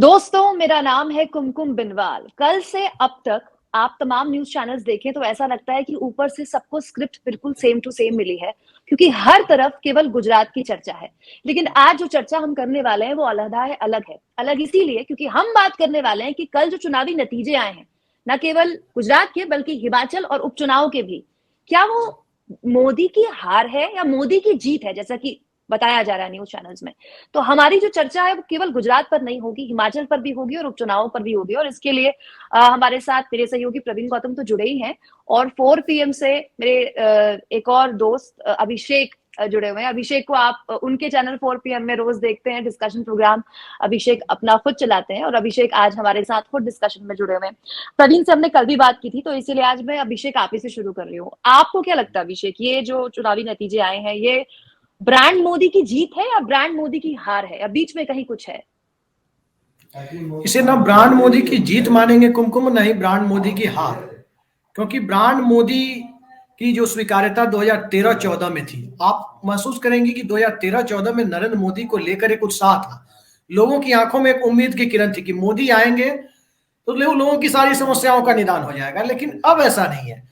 दोस्तों, मेरा नाम है कुमकुम बिनवाल। कल से अब तक आप तमाम न्यूज़ चैनल्स देखें तो ऐसा लगता है कि ऊपर से सबको स्क्रिप्ट बिल्कुल सेम टू सेम मिली है, क्योंकि हर तरफ केवल गुजरात की चर्चा है। लेकिन आज जो चर्चा हम करने वाले हैं वो अलग है, अलग है। अलग इसीलिए क्योंकि हम बात करने वाले हैं कि कल जो चुनावी नतीजे आए हैं, न केवल गुजरात के बल्कि हिमाचल और उपचुनाव के भी, क्या वो मोदी की हार है या मोदी की जीत है, जैसा कि बताया जा रहा है न्यूज़ चैनल्स में। तो हमारी जो चर्चा है वो केवल गुजरात पर नहीं होगी, हिमाचल पर भी होगी और उपचुनावों पर भी होगी। और इसके लिए हमारे साथ मेरे सहयोगी प्रवीण गौतम तो जुड़े ही हैं, और 4 पीएम से मेरे एक और दोस्त अभिषेक जुड़े हुए हैं। अभिषेक को आप उनके चैनल 4 पीएम में रोज देखते हैं, डिस्कशन प्रोग्राम अभिषेक अपना खुद चलाते हैं, और अभिषेक आज हमारे साथ खुद डिस्कशन में जुड़े हुए हैं। प्रवीण से हमने कल भी बात की थी, तो इसीलिए आज मैं अभिषेक आप ही से शुरू कर रही हूँ। आपको क्या लगता है अभिषेक, ये जो चुनावी नतीजे आए हैं, ये ब्रांड मोदी की जीत है या ब्रांड मोदी की हार है, या बीच में कहीं कुछ है? इसे ना ब्रांड मोदी की जीत मानेंगे कुमकुम, नहीं ब्रांड मोदी की हार। क्योंकि ब्रांड मोदी की जो स्वीकार्यता 2013-14 में थी, आप महसूस करेंगे कि 2013-14 में नरेंद्र मोदी को लेकर एक उत्साह था। लोगों की आंखों में एक उम्मीद की किरण थी कि मोदी आएंगे तो लोगों की सारी समस्याओं का निदान हो जाएगा। लेकिन अब ऐसा नहीं है।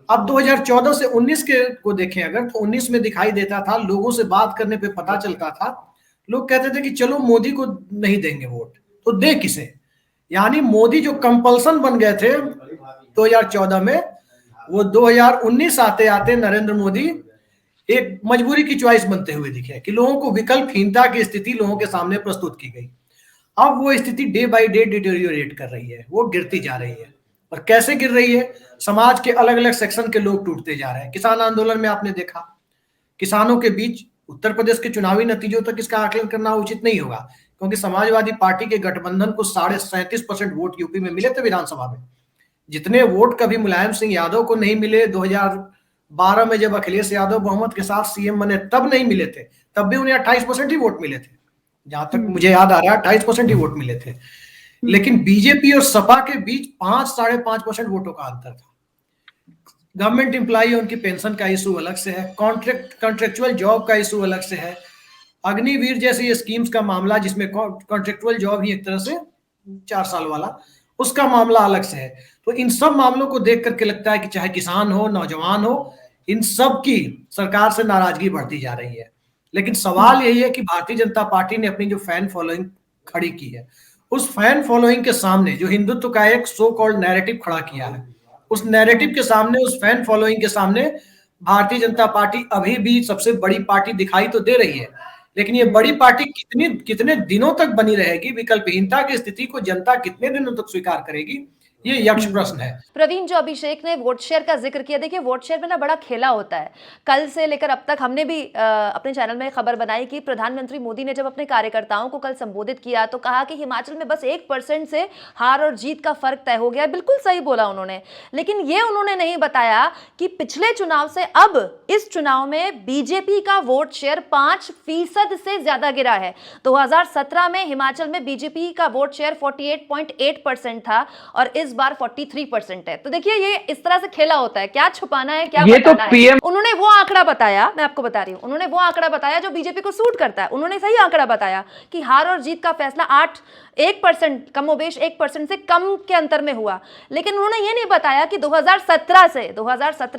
अब 2014 से 19 के को देखें अगर, तो 19 में दिखाई देता था, लोगों से बात करने पे पता चलता था, लोग कहते थे कि चलो मोदी को नहीं देंगे वोट, तो दे किसे। यानी मोदी जो कंपल्सन बन गए थे 2014 में, वो 2019 आते आते नरेंद्र मोदी एक मजबूरी की चॉइस बनते हुए दिखे कि लोगों को विकल्पहीनता की स्थिति लोगों के सामने प्रस्तुत की गई। अब वो स्थिति डे बाय डे डिटेरियोरेट कर रही है, वो गिरती जा रही है। और कैसे गिर रही है? समाज के अलग अलग सेक्शन के लोग टूटते जा रहे हैं। किसान आंदोलन में आपने देखा, किसानों के बीच उत्तर प्रदेश के चुनावी नतीजों तक इसका आकलन करना उचित नहीं होगा, क्योंकि समाजवादी पार्टी के गठबंधन को 37.5% वोट यूपी में मिले थे विधानसभा में। जितने वोट कभी मुलायम सिंह यादव को नहीं मिले 2012 में, जब अखिलेश यादव बहुमत के साथ सीएम बने, तब नहीं मिले थे। तब भी उन्हें 28% ही वोट मिले थे, जहां तक मुझे याद आ रहा है 28% ही वोट मिले थे। लेकिन बीजेपी और सपा के बीच 5-5.5% वोटों का अंतर था। गवर्नमेंट एम्प्लॉई, उनकी पेंशन का इशू अलग से है, कॉन्ट्रेक्चुअल जॉब का इशू अलग से है, अग्निवीर जैसी स्कीम्स का मामला जिसमें कॉन्ट्रेक्चुअल जॉब ही एक तरह से 4 साल वाला, उसका मामला अलग से है। तो इन सब मामलों को देख करके लगता है कि चाहे किसान हो, नौजवान हो, इन सब की सरकार से नाराजगी बढ़ती जा रही है। लेकिन सवाल यही है कि भारतीय जनता पार्टी ने अपनी जो फैन फॉलोइंग खड़ी की है, उस फैन फॉलोइंग के सामने जो हिंदुत्व का एक सो कॉल्ड नैरेटिव खड़ा किया है, उस नैरेटिव के सामने, उस फैन फॉलोइंग के सामने भारतीय जनता पार्टी अभी भी सबसे बड़ी पार्टी दिखाई तो दे रही है। लेकिन ये बड़ी पार्टी कितने दिनों तक बनी रहेगी, विकल्पहीनता की स्थिति को जनता कितने दिनों तक स्वीकार करेगी, ये यक्ष प्रश्न है। प्रवीण, जो अभिषेक ने वोट शेयर का जिक्र किया, देखिए वोट शेयर में ना बड़ा खेला होता है। कल से लेकर अब तक हमने भी अपने चैनल में खबर बनाई कि प्रधानमंत्री मोदी ने जब अपने कार्यकर्ताओं को कल संबोधित किया तो कहा कि हिमाचल में बस 1% से हार और जीत का फर्क तय हो गया। बिल्कुल सही बोला उन्होंने, लेकिन ये उन्होंने नहीं बताया कि पिछले चुनाव से अब इस चुनाव में बीजेपी का वोट शेयर 5% से ज्यादा गिरा है। 2017 में हिमाचल में बीजेपी का वोट शेयर 48.8% था और इस बार 43% है। तो देखिए ये इस तरह से खेला होता है, क्या छुपाना है, क्या बताना है। उन्होंने वो आंकड़ा बताया, मैं आपको बता रही हूं, उन्होंने वो आंकड़ा बताया जो बीजेपी को सूट करता है। उन्होंने सही आंकड़ा बताया कि हार और जीत का फैसला 1% कमोबेश 1% से कम के अंतर में हुआ। लेकिन उन्होंने ये नहीं बताया कि 2017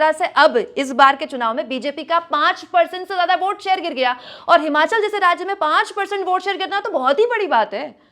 से अब इस बार के चुनाव में बीजेपी का 5% से ज्यादा वोट शेयर गिर गया, और हिमाचल जैसे राज्य में 5% वोट शेयर गिरना तो बहुत ही बड़ी बात है।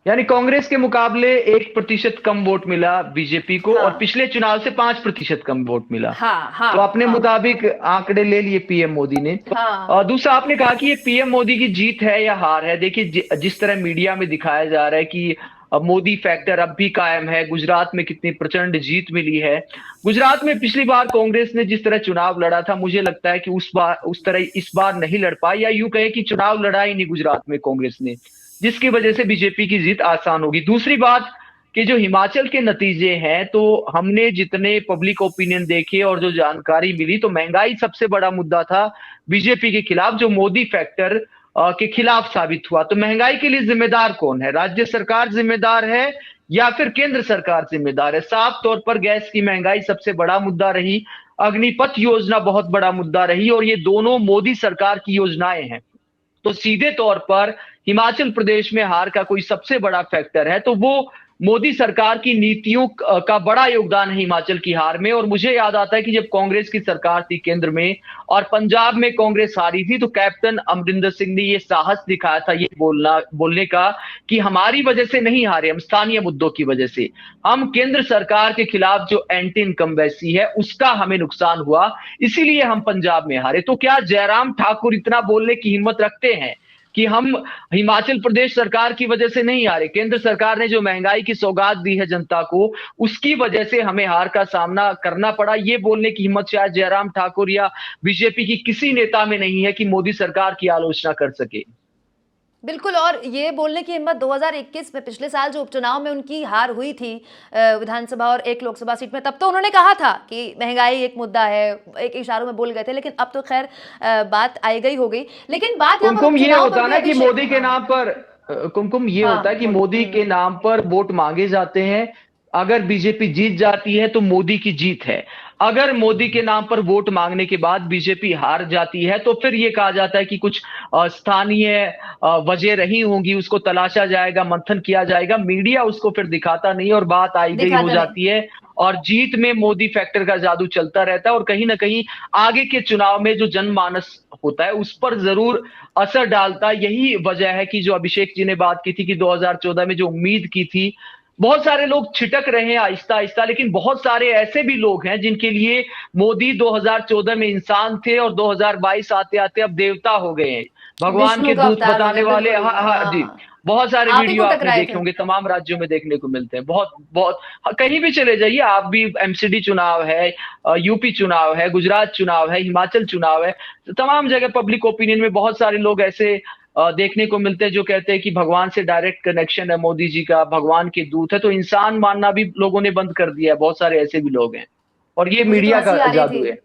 यानी कांग्रेस के मुकाबले 1% कम वोट मिला बीजेपी को। हाँ। और पिछले चुनाव से 5% कम वोट मिला। हाँ। तो अपने मुताबिक आंकड़े ले लिए पीएम मोदी ने। हाँ। और दूसरा आपने कहा कि ये पीएम मोदी की जीत है या हार है। देखिए जिस तरह मीडिया में दिखाया जा रहा है कि मोदी फैक्टर अब भी कायम है, गुजरात में कितनी प्रचंड जीत मिली है। गुजरात में पिछली बार कांग्रेस ने जिस तरह चुनाव लड़ा था, मुझे लगता है कि उस तरह इस बार नहीं लड़ पाई, या यूं कहे कि चुनाव लड़ा ही नहीं गुजरात में कांग्रेस ने, जिसकी वजह से बीजेपी की जीत आसान होगी। दूसरी बात कि जो हिमाचल के नतीजे हैं, तो हमने जितने पब्लिक ओपिनियन देखे और जो जानकारी मिली, तो महंगाई सबसे बड़ा मुद्दा था बीजेपी के खिलाफ, जो मोदी फैक्टर के खिलाफ साबित हुआ। तो महंगाई के लिए जिम्मेदार कौन है? राज्य सरकार जिम्मेदार है या फिर केंद्र सरकार जिम्मेदार है? साफ तौर पर गैस की महंगाई सबसे बड़ा मुद्दा रही, अग्निपथ योजना बहुत बड़ा मुद्दा रही, और ये दोनों मोदी सरकार की योजनाएं हैं। तो सीधे तौर पर हिमाचल प्रदेश में हार का कोई सबसे बड़ा फैक्टर है तो वो मोदी सरकार की नीतियों का बड़ा योगदान है हिमाचल की हार में। और मुझे याद आता है कि जब कांग्रेस की सरकार थी केंद्र में और पंजाब में कांग्रेस हारी थी तो कैप्टन अमरिंदर सिंह ने ये साहस दिखाया था ये बोलने का कि हमारी वजह से नहीं हारे, हम स्थानीय मुद्दों की वजह से, हम केंद्र सरकार के खिलाफ जो एंटी इनकम्बेंसी है उसका हमें नुकसान हुआ, इसीलिए हम पंजाब में हारे। तो क्या जयराम ठाकुर इतना बोलने की हिम्मत रखते हैं कि हम हिमाचल प्रदेश सरकार की वजह से नहीं हारे, केंद्र सरकार ने जो महंगाई की सौगात दी है जनता को उसकी वजह से हमें हार का सामना करना पड़ा, ये बोलने की हिम्मत शायद जयराम ठाकुर या बीजेपी की किसी नेता में नहीं है कि मोदी सरकार की आलोचना कर सके। बिल्कुल, और ये बोलने की हिम्मत 2021 में पिछले साल जो उपचुनाव में उनकी हार हुई थी विधानसभा और एक लोकसभा सीट में, तब तो उन्होंने कहा था कि महंगाई एक मुद्दा है, एक इशारों में बोल गए थे, लेकिन अब तो खैर बात आई गई हो गई। लेकिन बात कुमकुम ये होता है ना कि मोदी के नाम पर कुमकुम ये होता है कि मोदी के नाम पर वोट मांगे जाते हैं, अगर बीजेपी जीत जाती है तो मोदी की जीत है, अगर मोदी के नाम पर वोट मांगने के बाद बीजेपी हार जाती है तो फिर ये कहा जाता है कि कुछ स्थानीय वजह रही होंगी, उसको तलाशा जाएगा, मंथन किया जाएगा, मीडिया उसको फिर दिखाता नहीं और बात आई गई हो जाती है और जीत में मोदी फैक्टर का जादू चलता रहता है और कहीं ना कहीं आगे के चुनाव में जो जनमानस होता है उस पर जरूर असर डालता है। यही वजह है कि जो अभिषेक जी ने बात की थी कि 2014 में जो उम्मीद की थी, बहुत सारे लोग छिटक रहे हैं आहिस्ता आहिस्ता, लेकिन बहुत सारे ऐसे भी लोग हैं जिनके लिए मोदी 2014 में इंसान थे और 2022 आते आते अब देवता हो गए हैं, भगवान के दूत बताने वाले। हाँ जी, बहुत सारे वीडियो आपने देखे होंगे, तमाम राज्यों में देखने को मिलते हैं, बहुत बहुत कहीं भी चले जाइए आप भी, एमसीडी चुनाव है, यूपी चुनाव है, गुजरात चुनाव है, हिमाचल चुनाव है, तो तमाम जगह पब्लिक ओपिनियन में बहुत सारे लोग ऐसे देखने को मिलते हैं जो कहते हैं कि भगवान से डायरेक्ट कनेक्शन है मोदी जी का, भगवान के दूत है, तो इंसान मानना भी लोगों ने बंद कर दिया है, बहुत सारे ऐसे भी लोग हैं और ये मीडिया का जादू है।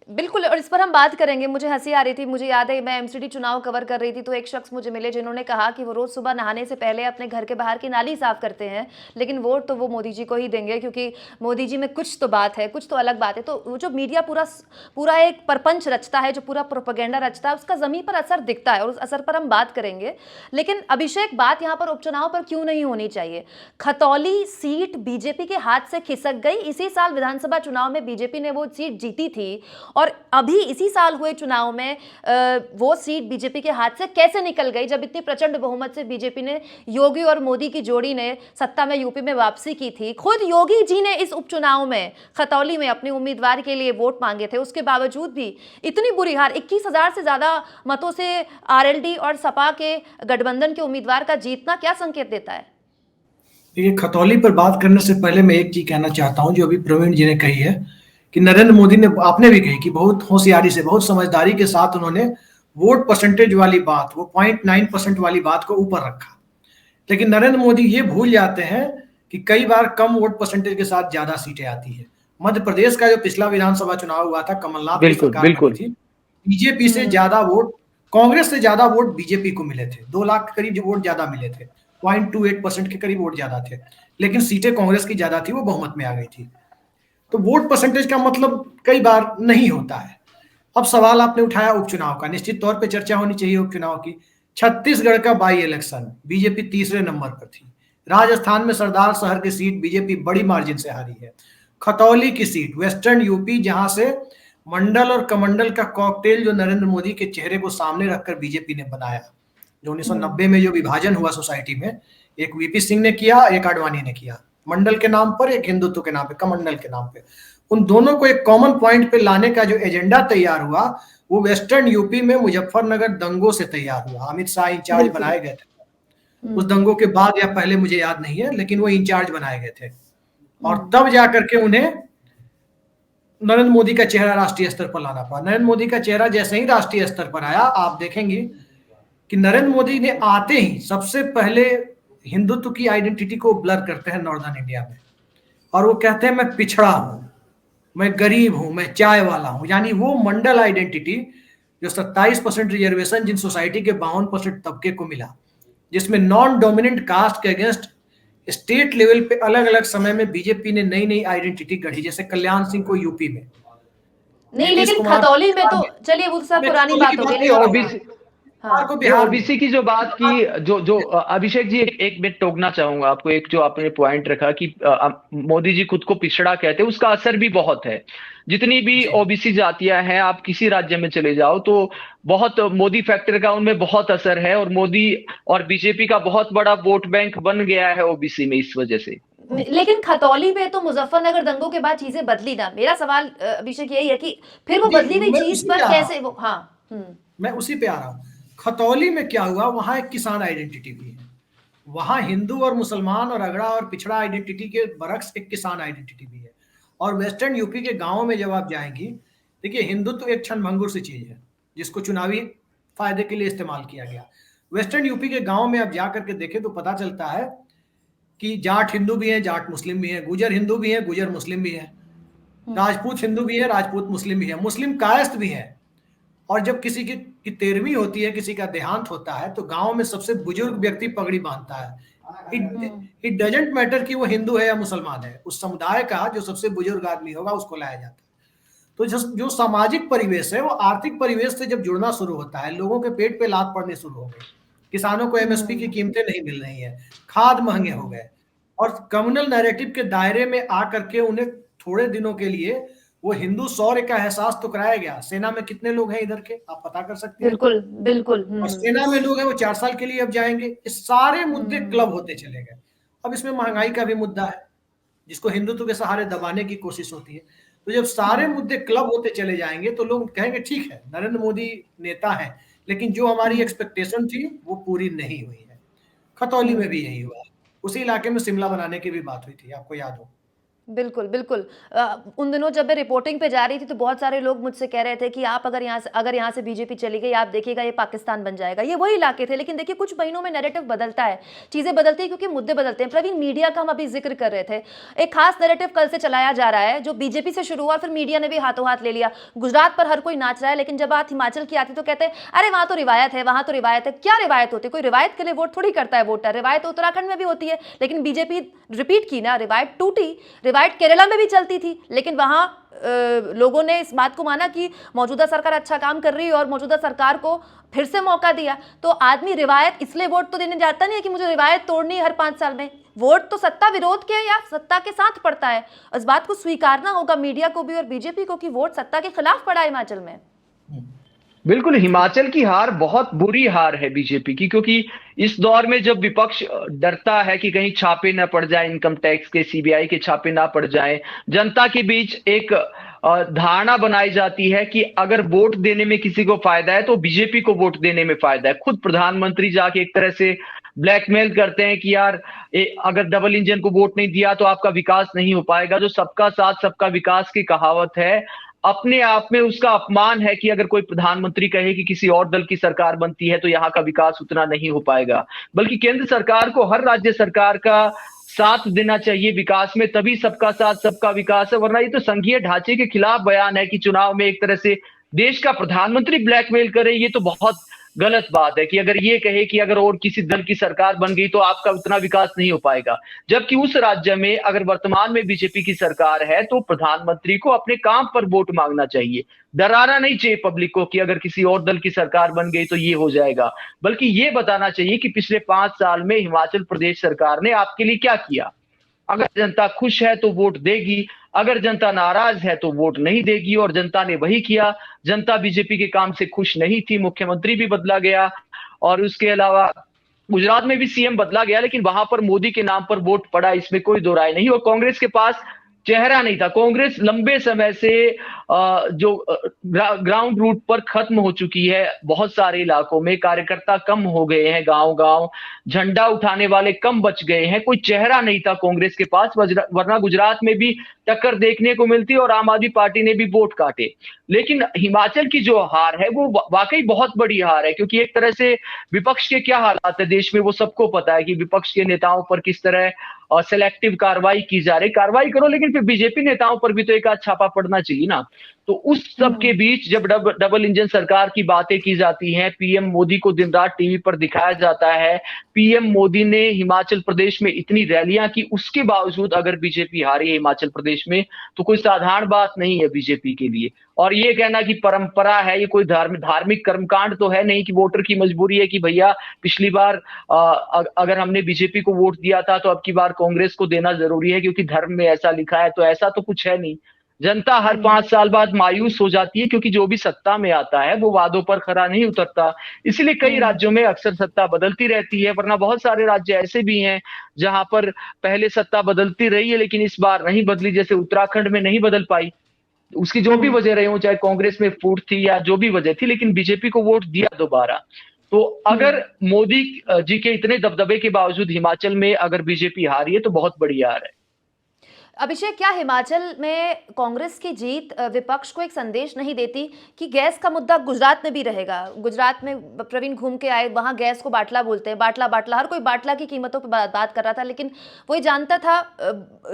बिल्कुल, और इस पर हम बात करेंगे। मुझे हंसी आ रही थी, मुझे याद है मैं एमसीडी चुनाव कवर कर रही थी तो एक शख्स मुझे मिले जिन्होंने कहा कि वो रोज सुबह नहाने से पहले अपने घर के बाहर की नाली साफ करते हैं, लेकिन वोट तो वो मोदी जी को ही देंगे क्योंकि मोदी जी में कुछ तो बात है, कुछ तो अलग बात है। तो वो जो मीडिया पूरा एक परपंच रचता है, जो पूरा प्रोपेगेंडा रचता है, उसका जमीन पर असर दिखता है और उस असर पर हम बात करेंगे। लेकिन अभिषेक, बात यहाँ पर उपचुनाव पर क्यों नहीं होनी चाहिए? खतौली सीट बीजेपी के हाथ से खिसक गई, इसी साल विधानसभा चुनाव में बीजेपी ने वो सीट जीती थी और अभी इसी साल हुए चुनाव में वो सीट बीजेपी के हाथ से कैसे निकल गई जब इतनी प्रचंड बहुमत से बीजेपी ने, योगी और मोदी की जोड़ी ने सत्ता में यूपी में वापसी की थी। खुद योगी जी ने इस उपचुनाव में खतौली में अपने उम्मीदवार के लिए वोट मांगे थे, उसके बावजूद भी इतनी बुरी हार, 21,000 से ज्यादा मतों से आरएलडी और सपा के गठबंधन के उम्मीदवार का जीतना क्या संकेत देता है? देखिए, खतौली पर बात करने से पहले मैं एक चीज कहना चाहता हूं जो अभी प्रवीण जी ने कही है कि नरेंद्र मोदी ने, आपने भी कही कि बहुत होशियारी से, बहुत समझदारी के साथ उन्होंने वोट परसेंटेज वाली बात, वो 0.9% वाली बात को ऊपर रखा। लेकिन नरेंद्र मोदी ये भूल जाते हैं कि कई बार कम वोट परसेंटेज के साथ ज्यादा सीटें आती है। मध्य प्रदेश का जो पिछला विधानसभा चुनाव हुआ था, कमलनाथ की सरकार थी, बीजेपी से ज्यादा वोट, कांग्रेस से ज्यादा वोट बीजेपी को मिले थे, 2 लाख के करीब वोट ज्यादा मिले थे, 0.28% के करीब वोट ज्यादा थे, लेकिन सीटें कांग्रेस की ज्यादा थी, वो बहुमत में आ गई थी। तो वोट परसेंटेज का मतलब कई बार नहीं होता है। अब सवाल आपने उठाया उपचुनाव का, निश्चित तौर पे चर्चा होनी चाहिए उपचुनाव की। छत्तीसगढ़ का बाई इलेक्शन, बीजेपी तीसरे नंबर पर थी। राजस्थान में सरदार शहर की सीट बीजेपी बड़ी मार्जिन से हारी है। खतौली की सीट, वेस्टर्न यूपी, जहां से मंडल और कमंडल का कॉकटेल जो नरेंद्र मोदी के चेहरे को सामने रखकर बीजेपी ने बनाया, जो 1990 में जो विभाजन हुआ सोसाइटी में, एक वीपी सिंह ने किया, एक आडवाणी ने किया, मंडल के नाम पर, एक हिंदुत्व के नाम पे, कमंडल के नाम पे। उन दोनों को एक कॉमन पॉइंट पे लाने का जो एजेंडा तैयार हुआ वो वेस्टर्न यूपी में मुजफ्फरनगर दंगों से तैयार हुआ। अमित शाह इंचार्ज बनाए गए थे उस दंगों के बाद या पहले, मुझे याद नहीं है, लेकिन वो इंचार्ज बनाए गए थे और तब जाकर के उन्हें नरेंद्र मोदी का चेहरा राष्ट्रीय स्तर पर लाना पड़ा। नरेंद्र मोदी का चेहरा जैसे ही राष्ट्रीय स्तर पर आया, आप देखेंगे कि नरेंद्र मोदी ने आते ही सबसे पहले हिंदुत्व की आइडेंटिटी को ब्लर करते हैं नॉर्दर्न इंडिया में, और वो कहते हैं मैं पिछड़ा हूं, मैं गरीब हूं, मैं चाय वाला हूं। यानी वो मंडल आइडेंटिटी जो 27% रिजर्वेशन जिन सोसाइटी के 52% तबके को मिला, जिसमें नॉन डोमिनेंट कास्ट के अगेंस्ट स्टेट लेवल पे अलग अलग समय में बीजेपी ने नई नई आइडेंटिटी गढ़ी, जैसे कल्याण सिंह को यूपी में नहीं, लेकिन खतौली में तो चलिए वो सब पुरानी बात हो गई। ओबीसी की जो बात की, जो अभिषेक जी, एक मिनट टोकना चाहूंगा आपको। एक जो आपने पॉइंट रखा कि मोदी जी खुद को पिछड़ा कहते हैं, उसका असर भी बहुत है। जितनी भी ओबीसी जातियां हैं, आप किसी राज्य में चले जाओ तो बहुत मोदी फैक्टर का उनमें बहुत असर है, और मोदी और बीजेपी का बहुत बड़ा वोट बैंक बन गया है ओबीसी में इस वजह से। लेकिन खतौली में तो मुजफ्फरनगर दंगों के बाद चीजें बदली ना। मेरा सवाल अभिषेक यही है कि फिर वो बदली हुई चीज पर कैसे वो, मैं उसी पे आ रहा हूँ। खतौली में क्या हुआ, वहां एक किसान आइडेंटिटी भी है, वहां हिंदू और मुसलमान और अगड़ा और पिछड़ा आइडेंटिटी के बरक्स एक किसान आइडेंटिटी भी है। और वेस्टर्न यूपी के गांवों में जब आप जाएंगी, देखिए हिंदुत्व तो एक क्षणभंगुर सी चीज है जिसको चुनावी फायदे के लिए इस्तेमाल किया गया। वेस्टर्न यूपी के गांवों में आप जा करके देखें तो पता चलता है कि जाट हिंदू भी है, जाट मुस्लिम भी है, गुजर हिंदू भी है, गुजर मुस्लिम भी है, राजपूत हिंदू भी है, राजपूत मुस्लिम भी है, मुस्लिम कायस्थ भी है। और जब किसी की 13वीं होती है, किसी का देहांत होता है, तो गांव में सबसे बुजुर्ग व्यक्ति पगड़ी बांधता है। इट डजंट मैटर कि वो हिंदू है या मुसलमान है, उस समुदाय का जो सबसे बुजुर्ग आदमी होगा उसको लाया जाता है। तो जो सामाजिक परिवेश है वो आर्थिक परिवेश से जब जुड़ना शुरू होता है, लोगों के पेट पे लात पड़ने शुरू हो गई, किसानों को एमएसपी की कीमतें नहीं मिल रही है, खाद महंगे हो गए, और कम्युनल नैरेटिव के दायरे में आकर के उन्हें थोड़े दिनों के लिए वो हिंदू शौर्य का एहसास तो कराया गया। सेना में कितने लोग हैं इधर के, आप पता कर सकते हैं। बिल्कुल बिल्कुल। और सेना में लोग हैं वो 4 साल के लिए अब जाएंगे। इस सारे मुद्दे क्लब होते चले गए। अब इसमें महंगाई का भी मुद्दा है जिसको हिंदुत्व के सहारे दबाने की कोशिश होती है। तो जब सारे मुद्दे क्लब होते चले जाएंगे तो लोग कहेंगे ठीक है नरेंद्र मोदी नेता है, लेकिन जो हमारी एक्सपेक्टेशन थी वो पूरी नहीं हुई है। खतौली में भी यही हुआ, उसी इलाके में शिमला बनाने की भी बात हुई थी, आपको याद हो। बिल्कुल बिल्कुल। उन दिनों जब मैं रिपोर्टिंग पे जा रही थी तो बहुत सारे लोग मुझसे कह रहे थे कि आप अगर यहाँ से बीजेपी चली गई, आप देखिएगा ये पाकिस्तान बन जाएगा। ये वही इलाके थे, लेकिन देखिए कुछ महीनों में नैरेटिव बदलता है, चीजें बदलती है क्योंकि मुद्दे बदलते हैं। प्रवीण, मीडिया का हम अभी जिक्र कर रहे थे, एक खास नैरेटिव कल से चलाया जा रहा है जो बीजेपी से शुरू हुआ, फिर मीडिया ने भी हाथों हाथ ले लिया। गुजरात पर हर कोई नाच रहा है, लेकिन जब बात हिमाचल की आती तो कहते हैं अरे वहां तो रिवायत है, वहां तो रिवायत है। क्या रिवायत होती है? कोई रिवायत के लिए वोट थोड़ी करता है वोटर। रिवायत तो उत्तराखंड में भी होती है, लेकिन बीजेपी रिपीट की ना, रिवायत टूटी। रिवायत केरला में भी चलती थी, लेकिन वहां लोगों ने इस बात को माना कि मौजूदा सरकार अच्छा काम कर रही है और मौजूदा सरकार को फिर से मौका दिया। तो आदमी रिवायत इसलिए वोट तो देने जाता नहीं है कि मुझे रिवायत तोड़नी है हर 5 साल में। वोट तो सत्ता विरोध के या सत्ता के साथ पड़ता है। इस बात को स्वीकारना होगा मीडिया को भी और बीजेपी को कि वोट सत्ता के खिलाफ पड़ा है हिमाचल में। बिल्कुल, हिमाचल की हार बहुत बुरी हार है बीजेपी की, क्योंकि इस दौर में जब विपक्ष डरता है कि कहीं छापे न पड़ जाए, इनकम टैक्स के, सीबीआई के छापे ना पड़ जाए, जनता के बीच एक धारणा बनाई जाती है कि अगर वोट देने में किसी को फायदा है तो बीजेपी को वोट देने में फायदा है। खुद प्रधानमंत्री जाके एक तरह से ब्लैकमेल करते हैं कि यार अगर डबल इंजन को वोट नहीं दिया तो आपका विकास नहीं हो पाएगा। जो सबका साथ सबका विकास की कहावत है, अपने आप में उसका अपमान है कि अगर कोई प्रधानमंत्री कहे कि किसी और दल की सरकार बनती है तो यहाँ का विकास उतना नहीं हो पाएगा। बल्कि केंद्र सरकार को हर राज्य सरकार का साथ देना चाहिए विकास में, तभी सबका साथ सबका विकास है। वरना ये तो संघीय ढांचे के खिलाफ बयान है कि चुनाव में एक तरह से देश का प्रधानमंत्री ब्लैकमेल करे। ये तो बहुत गलत बात है कि अगर ये कहे कि अगर और किसी दल की सरकार बन गई तो आपका उतना विकास नहीं हो पाएगा। जबकि उस राज्य में अगर वर्तमान में बीजेपी की सरकार है तो प्रधानमंत्री को अपने काम पर वोट मांगना चाहिए। डराना नहीं चाहिए पब्लिक को कि अगर किसी और दल की सरकार बन गई तो ये हो जाएगा, बल्कि ये बताना चाहिए कि पिछले 5 साल में हिमाचल प्रदेश सरकार ने आपके लिए क्या किया। अगर जनता खुश है तो वोट देगी, अगर जनता नाराज है तो वोट नहीं देगी, और जनता ने वही किया। जनता बीजेपी के काम से खुश नहीं थी, मुख्यमंत्री भी बदला गया, और उसके अलावा गुजरात में भी सीएम बदला गया, लेकिन वहां पर मोदी के नाम पर वोट पड़ा, इसमें कोई दो राय नहीं। और कांग्रेस के पास चेहरा नहीं था। कांग्रेस लंबे समय से जो ग्राउंड रूट पर खत्म हो चुकी है। बहुत सारे इलाकों में कार्यकर्ता कम हो गए हैं, गांव-गांव झंडा उठाने वाले कम बच गए हैं। कोई चेहरा नहीं था कांग्रेस के पास, वरना गुजरात में भी टक्कर देखने को मिलती और आम आदमी पार्टी ने भी वोट काटे। लेकिन हिमाचल की जो हार है वो वाकई बहुत बड़ी हार है, क्योंकि एक तरह से विपक्ष के क्या हालात है देश में वो सबको पता है कि विपक्ष के नेताओं पर किस तरह सेलेक्टिव कार्रवाई की जा रही। कार्रवाई करो, लेकिन फिर बीजेपी नेताओं पर भी तो एक आध छापा पड़ना चाहिए ना। तो उस सब के बीच जब डबल इंजन सरकार की बातें की जाती हैं, पीएम मोदी को दिन रात टीवी पर दिखाया जाता है, पीएम मोदी ने हिमाचल प्रदेश में इतनी रैलियां की, उसके बावजूद अगर बीजेपी हारी है हिमाचल प्रदेश में तो कोई साधारण बात नहीं है बीजेपी के लिए। और ये कहना कि परंपरा है, ये कोई धार्मिक कर्मकांड तो है नहीं कि वोटर की मजबूरी है कि भैया पिछली बार अगर हमने बीजेपी को वोट दिया था तो अब की बार कांग्रेस को देना जरूरी है क्योंकि धर्म में ऐसा लिखा है, तो ऐसा तो कुछ है नहीं। जनता हर 5 साल बाद मायूस हो जाती है क्योंकि जो भी सत्ता में आता है वो वादों पर खरा नहीं उतरता, इसलिए कई राज्यों में अक्सर सत्ता बदलती रहती है, वरना बहुत सारे राज्य ऐसे भी हैं जहां पर पहले सत्ता बदलती रही है लेकिन इस बार नहीं बदली, जैसे उत्तराखंड में नहीं बदल पाई, उसकी जो भी वजह रही हो, चाहे कांग्रेस में फूट थी या जो भी वजह थी, लेकिन बीजेपी को वोट दिया दोबारा। तो अगर मोदी जी के इतने दबदबे के बावजूद हिमाचल में अगर बीजेपी हारी है तो बहुत बड़ी हार है। अभिषेक, क्या हिमाचल में कांग्रेस की जीत विपक्ष को एक संदेश नहीं देती कि गैस का मुद्दा गुजरात में भी रहेगा? गुजरात में प्रवीण घूम के आए, वहां गैस को बाटला बोलते हैं, बाटला बाटला, हर कोई बाटला की कीमतों पर बात कर रहा था, लेकिन वो ये जानता था,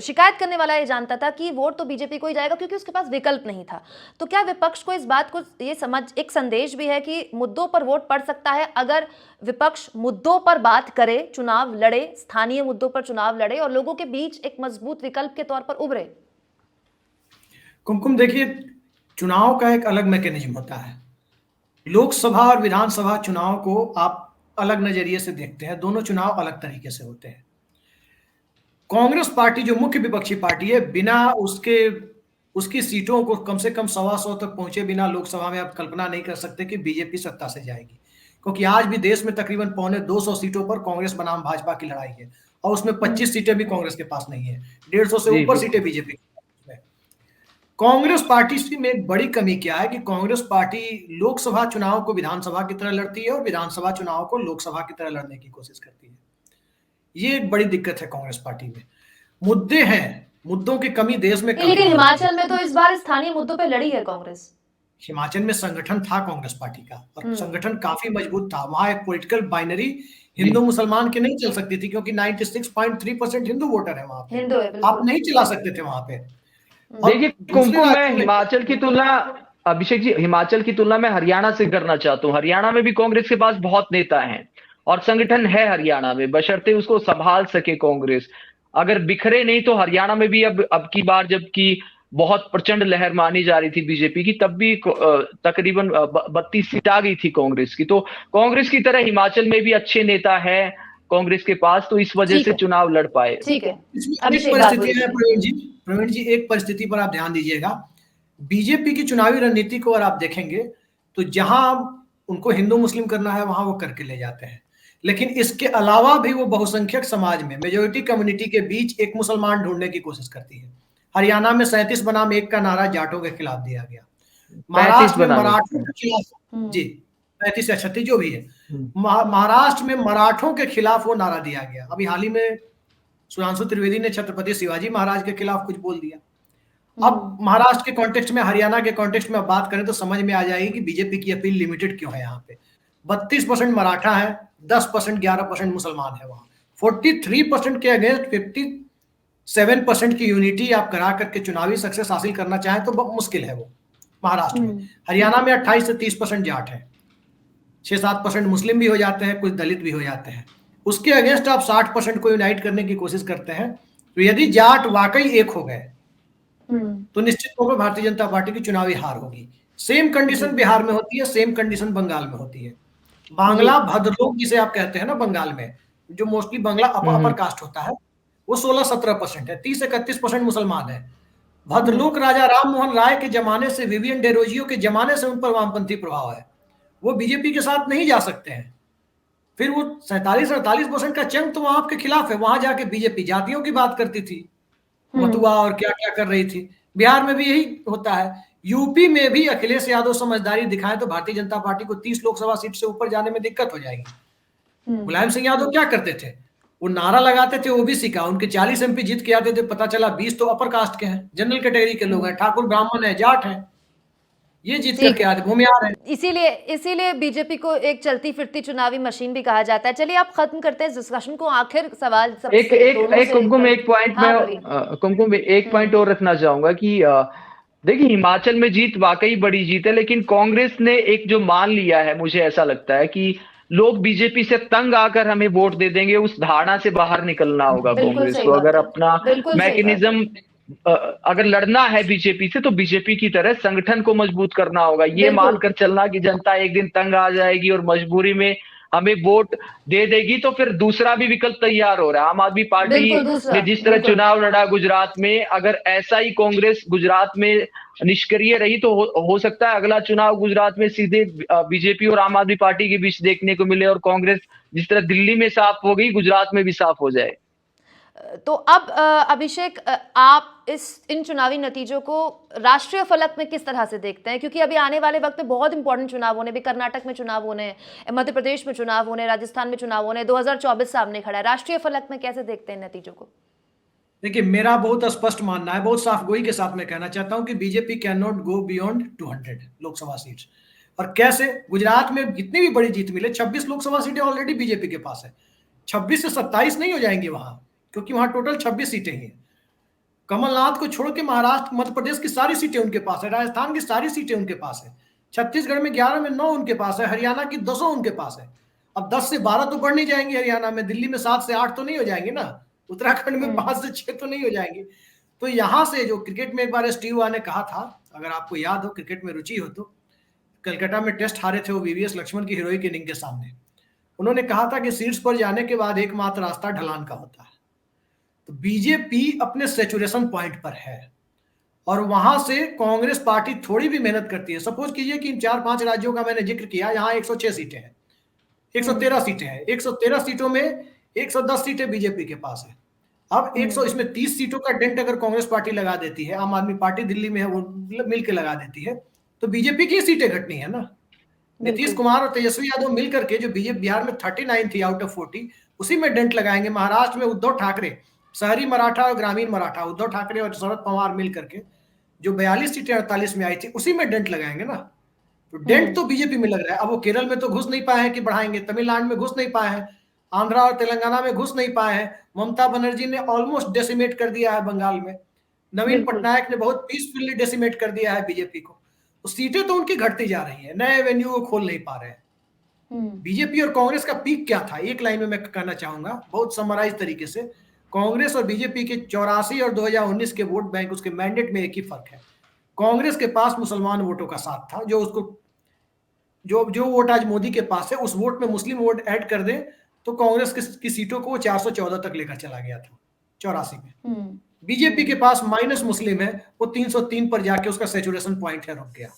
शिकायत करने वाला ये जानता था कि वोट तो बीजेपी को ही जाएगा क्योंकि उसके पास विकल्प नहीं था। तो क्या विपक्ष को इस बात को ये समझ, एक संदेश भी है कि मुद्दों पर वोट पड़ सकता है अगर विपक्ष मुद्दों पर बात करे, चुनाव लड़े, स्थानीय मुद्दों पर चुनाव लड़े और लोगों के बीच एक मजबूत विकल्प के तौर पर उभरे? कुमकुम, देखिए, चुनाव का एक अलग मैकेनिज्म होता है। लोकसभा और विधानसभा चुनाव को आप अलग नजरिए से देखते हैं, दोनों चुनाव अलग तरीके से होते हैं। कांग्रेस पार्टी जो मुख्य विपक्षी पार्टी है, बिना उसकी सीटों को कम से कम 125 तक पहुंचे बिना लोकसभा में आप कल्पना नहीं कर सकते कि बीजेपी सत्ता से जाएगी, क्योंकि आज भी देश में तकरीबन 250 सीटों पर कांग्रेस बनाम भाजपा की लड़ाई है और उसमें 25 सीटें भी कांग्रेस के पास नहीं है, 150 से ऊपर सीटें बीजेपी के पास है। कांग्रेस पार्टी में एक बड़ी कमी क्या है कि कांग्रेस पार्टी लोकसभा चुनाव को विधानसभा की तरह लड़ती है और विधानसभा चुनाव को लोकसभा की तरह लड़ने की कोशिश करती है। ये एक बड़ी दिक्कत है कांग्रेस पार्टी में। मुद्दे हैं, मुद्दों की कमी देश में, लेकिन हिमाचल में तो इस बार स्थानीय मुद्दों पे लड़ी है कांग्रेस। हिमाचल में संगठन था कांग्रेस पार्टी का और संगठन काफी मजबूत था। वहां एक पॉलिटिकल बाइनरी हिंदू मुसलमान की नहीं चल सकती थी क्योंकि 96.3% हिंदू वोटर है वहां पे, आप नहीं चला सकते थे वहां पे। देखिए कुमकुम, मैं हिमाचल की तुलना, अभिषेक जी, हिमाचल की तुलना में हरियाणा से करना चाहता हूँ। हरियाणा में भी कांग्रेस के पास बहुत नेता हैं और संगठन है हरियाणा में, बशर्ते उसको संभाल सके कांग्रेस। अगर बिखरे नहीं तो हरियाणा में भी अब की बार जबकि बहुत प्रचंड लहर मानी जा रही थी बीजेपी की, तब भी तकरीबन 32 सीट आ गई थी कांग्रेस की। तो कांग्रेस की तरह हिमाचल में भी अच्छे नेता है कांग्रेस के पास, तो इस वजह से चुनाव लड़ पाए। ठीक है, परिस्थिति है प्रवीण जी, एक परिस्थिति पर आप ध्यान दीजिएगा। बीजेपी की चुनावी रणनीति को अगर आप देखेंगे तो जहां उनको हिंदू मुस्लिम करना है वहां वो करके ले जाते हैं, लेकिन इसके अलावा भी वो बहुसंख्यक समाज में, मेजोरिटी कम्युनिटी के बीच एक मुसलमान ढूंढने की कोशिश करती है। हरियाणा में 37 बनाम 1 का नारा जाटों के खिलाफ दिया गया, महाराष्ट्र में मराठों के खिलाफ, जी 35 या 36 जो भी है, महाराष्ट्र में मराठों के खिलाफ वो नारा दिया गया। अभी हाल ही में सुधांशु त्रिवेदी ने छत्रपति शिवाजी महाराज के खिलाफ कुछ बोल दिया। अब महाराष्ट्र के कॉन्टेक्स्ट में, हरियाणा के कॉन्टेक्स्ट में बात करें तो समझ में आ जाएगी कि बीजेपी की अपील लिमिटेड क्यों है। यहाँ पे 32% मराठा है, 10% 11% मुसलमान है। वहां 43% के अगेंस्ट 57% की यूनिटी आप करा करके चुनावी सक्सेस हासिल करना चाहें तो बहुत मुश्किल है वो महाराष्ट्र में। हरियाणा में 28 से 30% जाट है, 6-7% मुस्लिम भी हो जाते हैं, कुछ दलित भी हो जाते हैं। उसके अगेंस्ट आप 60% को यूनाइट करने की कोशिश करते हैं। तो यदि जाट वाकई एक हो गए तो निश्चित तौर पर भारतीय जनता पार्टी की चुनावी हार होगी। सेम कंडीशन बिहार में होती है, सेम कंडीशन बंगाल में होती है। बांग्ला भद्रलोक जिसे आप कहते हैं ना, बंगाल में जो मोस्टली बांग्ला अपर कास्ट होता है, वो 16-17% है, 30-31% मुसलमान है। भद्रलोक राजा राम मोहन राय के जमाने से, विवियन डेरोजियो के जमाने से उन पर वामपंथी प्रभाव है, वो बीजेपी के साथ नहीं जा सकते हैं। फिर वो 47-48% का चंग तो वहां आपके खिलाफ है। वहां जाके बीजेपी जातियों की बात करती थी, मतुआ और क्या क्या कर रही थी। बिहार में भी यही होता है। यूपी में भी अखिलेश यादव समझदारी दिखाएं तो भारतीय जनता पार्टी को 30 लोकसभा सीट से ऊपर जाने में दिक्कत हो जाएगी। मुलायम सिंह यादव क्या करते थे, वो नारा लगाते थे ओबीसी का, उनके 40 एमपी जीत के आते थे, पता चला 20 तो अपर कास्ट के हैं, जनरल कैटेगरी के लोग हैं, ठाकुर ब्राह्मण है, जाट है, ये जीत करके आते, भूमिहार है। इसीलिए बीजेपी को एक चलती फिरती चुनावी मशीन भी कहा जाता है। चलिए आप खत्म करते हैं डिस्कशन को। आखिर सवाल एक कुमकुम, एक पॉइंट और रखना चाहूंगा कि देखिए, हिमाचल में जीत वाकई बड़ी जीत है, लेकिन कांग्रेस ने एक जो मान लिया है, मुझे ऐसा लगता है कि लोग बीजेपी से तंग आकर हमें वोट दे देंगे, उस धारणा से बाहर निकलना होगा कांग्रेस को। अगर अपना मैकेनिज्म अगर लड़ना है बीजेपी से, तो बीजेपी की तरह संगठन को मजबूत करना होगा। ये मानकर चलना कि जनता एक दिन तंग आ जाएगी और मजबूरी में हमें वोट दे देगी, तो फिर दूसरा भी विकल्प तैयार हो रहा है। आम आदमी पार्टी ने जिस तरह चुनाव लड़ा गुजरात में, अगर ऐसा ही कांग्रेस गुजरात में निष्क्रिय रही तो हो सकता है अगला चुनाव गुजरात में सीधे बीजेपी और आम आदमी पार्टी के बीच देखने को मिले, और कांग्रेस जिस तरह दिल्ली में साफ हो गई, गुजरात में भी साफ हो जाए। तो अब अभिषेक, आप इन चुनावी नतीजों को राष्ट्रीय फलक में किस तरह से देखते हैं? क्योंकि अभी आने वाले वक्त में बहुत इंपॉर्टेंट चुनाव होने, भी कर्नाटक में चुनाव होने हैं, मध्य प्रदेश में चुनाव होने, राजस्थान में चुनाव होने, 2024 सामने खड़ा है। राष्ट्रीय फलक में कैसे देखते हैं नतीजों को? देखिए, मेरा बहुत स्पष्ट मानना है, बहुत साफ गोई के साथ मैं कहना चाहता हूं कि BJP can not go beyond 200 Lok Sabha seats. और कैसे? गुजरात में जितनी भी बड़ी जीत मिले, 26 लोकसभा सीटें ऑलरेडी बीजेपी के पास है। 26 से 27 नहीं हो जाएंगे वहां, क्योंकि वहां टोटल 26 सीटें हैं। कमलनाथ को छोड़ के महाराष्ट्र, मध्य प्रदेश की सारी सीटें उनके पास है, राजस्थान की सारी सीटें उनके पास है, छत्तीसगढ़ में 11 में 9 उनके पास है, हरियाणा की 10 उनके पास है। अब 10 से 12 तो बढ़ नहीं जाएंगे हरियाणा में, दिल्ली में 7 से 8 तो नहीं हो जाएंगे ना, उत्तराखंड में 5 से 6 तो नहीं हो जाएंगे। तो यहां से जो क्रिकेट में एक बार स्टीव ने कहा था, अगर आपको याद हो, क्रिकेट में रुचि हो तो, कलकत्ता में टेस्ट हारे थे वो वीवीएस लक्ष्मण की हीरोइक इनिंग के सामने। उन्होंने कहा था कि सीट्स पर जाने के बाद एकमात्र रास्ता ढलान का होता है। तो बीजेपी अपने सैचुरेशन पॉइंट पर है, और वहां से कांग्रेस पार्टी थोड़ी भी मेहनत करती है। सपोज कीजिए कि इन 4-5 राज्यों का मैंने जिक्र किया, यहाँ 106 सीटें हैं, 113 सीटें हैं, 113 सीटों में 110 सीटें बीजेपी के पास है। अब 100 इसमें 30 सीटों का डेंट अगर कांग्रेस पार्टी लगा देती है, आम आदमी पार्टी दिल्ली में है वो मिलकर लगा देती है, तो बीजेपी की सीटें घटनी है ना। नीतीश कुमार और तेजस्वी यादव मिलकर के, जो बीजेपी बिहार में 39 थी आउट ऑफ 40, उसी में डेंट लगाएंगे। महाराष्ट्र में उद्धव ठाकरे, शहरी मराठा और ग्रामीण मराठा, उद्धव ठाकरे और शरद पवार मिलकर के जो 42 सीटें 48 में आई थी, उसी में डेंट लगाएंगे ना। तो डेंट तो बीजेपी में लग रहा है। अब वो केरल में तो घुस नहीं पाए हैं कि बढ़ाएंगे, तमिलनाडु में घुस नहीं पाए हैं, आंध्रा और तेलंगाना में घुस नहीं पाए हैं। ममता बनर्जी ने ऑलमोस्ट डेसिमेट कर दिया है बंगाल में, नवीन पटनायक ने बहुत पीसफुली डेसिमेट कर दिया है बीजेपी को। तो सीटें तो उनकी घटती जा रही है, नए एवेन्यू को खोल नहीं पा रहे हैं। बीजेपी और कांग्रेस का पीक क्या था, एक लाइन में मैं कहना चाहूंगा बहुत समराइज तरीके से। कांग्रेस और बीजेपी के 84 और 2019 के वोट बैंक, उसके मैंडेट में एक ही फर्क है। कांग्रेस के पास मुसलमान वोटों का साथ था, जो उसको जो वोट आज मोदी के पास है, उस वोट में मुस्लिम वोट ऐड कर दें तो कांग्रेस की सीटों को 414 तक लेकर चला गया था 84 में। बीजेपी के पास माइनस मुस्लिम है, वो 303 पर जाके उसका सैचुरेशन पॉइंट है, रुक गया।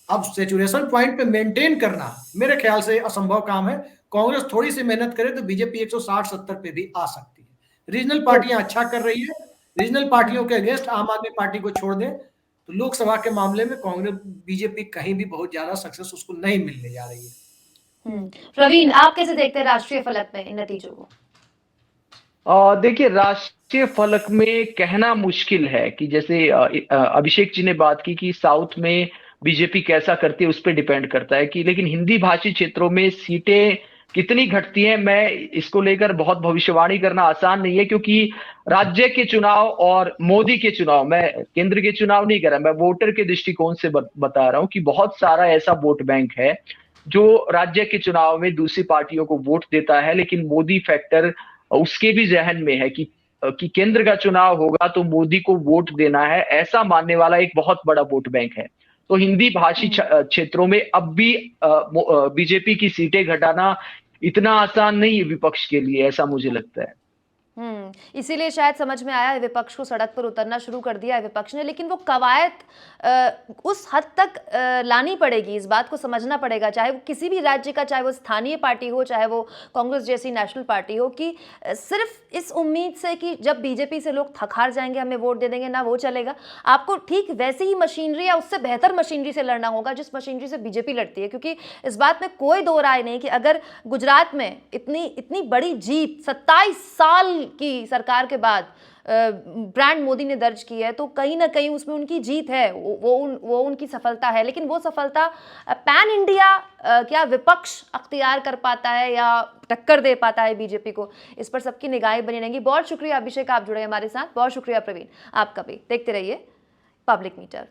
अब सैचुरेशन पॉइंट पे मेंटेन करना मेरे ख्याल से असंभव काम है। कांग्रेस थोड़ी सी मेहनत करे तो बीजेपी 160-70 पे भी आ सकती है। रीजनल पार्टियां अच्छा कर रही है, रीजनल पार्टियों के अगेंस्ट आम आदमी पार्टी को छोड़ दें तो लोकसभा के मामले में कांग्रेस बीजेपी कहीं भी बहुत ज्यादा सक्सेस उसको नहीं मिलने जा रही है। प्रवीण, आप कैसे देखते हैं राष्ट्रीय फलक में इन नतीजों को? देखिए, राष्ट्रीय फलक में कहना मुश्किल है कि जैसे अभिषेक जी ने बात की कि साउथ में बीजेपी कैसा करती है, उस पर डिपेंड करता है कि, लेकिन हिंदी भाषी क्षेत्रों में सीटें कितनी घटती हैं, मैं इसको लेकर बहुत भविष्यवाणी करना आसान नहीं है, क्योंकि राज्य के चुनाव और मोदी के चुनाव, मैं केंद्र के चुनाव नहीं कर रहा, मैं वोटर के दृष्टिकोण से बता रहा हूं कि बहुत सारा ऐसा वोट बैंक है जो राज्य के चुनाव में दूसरी पार्टियों को वोट देता है, लेकिन मोदी फैक्टर उसके भी जहन में है कि केंद्र का चुनाव होगा तो मोदी को वोट देना है, ऐसा मानने वाला एक बहुत बड़ा वोट बैंक है। तो हिंदी भाषी क्षेत्रों में अब भी बीजेपी की सीटें घटाना इतना आसान नहीं है विपक्ष के लिए, ऐसा मुझे लगता है। इसीलिए शायद समझ में आया विपक्ष को सड़क पर उतरना शुरू कर दिया है विपक्ष ने, लेकिन वो कवायद उस हद तक लानी पड़ेगी, इस बात को समझना पड़ेगा, चाहे वो किसी भी राज्य का, चाहे वो स्थानीय पार्टी हो, चाहे वो कांग्रेस जैसी नेशनल पार्टी हो, कि सिर्फ इस उम्मीद से कि जब बीजेपी से लोग थक हार जाएंगे हमें वोट दे देंगे, ना वो चलेगा। आपको ठीक वैसी ही मशीनरी या उससे बेहतर मशीनरी से लड़ना होगा जिस मशीनरी से बीजेपी लड़ती है, क्योंकि इस बात में कोई दो राय नहीं कि अगर गुजरात में इतनी बड़ी जीत 27 साल की सरकार के बाद ब्रांड मोदी ने दर्ज की है, तो कहीं ना कहीं उसमें उनकी जीत है, वो उनकी सफलता है। लेकिन वो सफलता पैन इंडिया क्या विपक्ष अख्तियार कर पाता है या टक्कर दे पाता है बीजेपी को, इस पर सबकी निगाहें बनी रहेंगी। बहुत शुक्रिया अभिषेक, आप जुड़े हमारे साथ। बहुत शुक्रिया प्रवीण, आपका भी। देखते रहिए पब्लिक मीटर।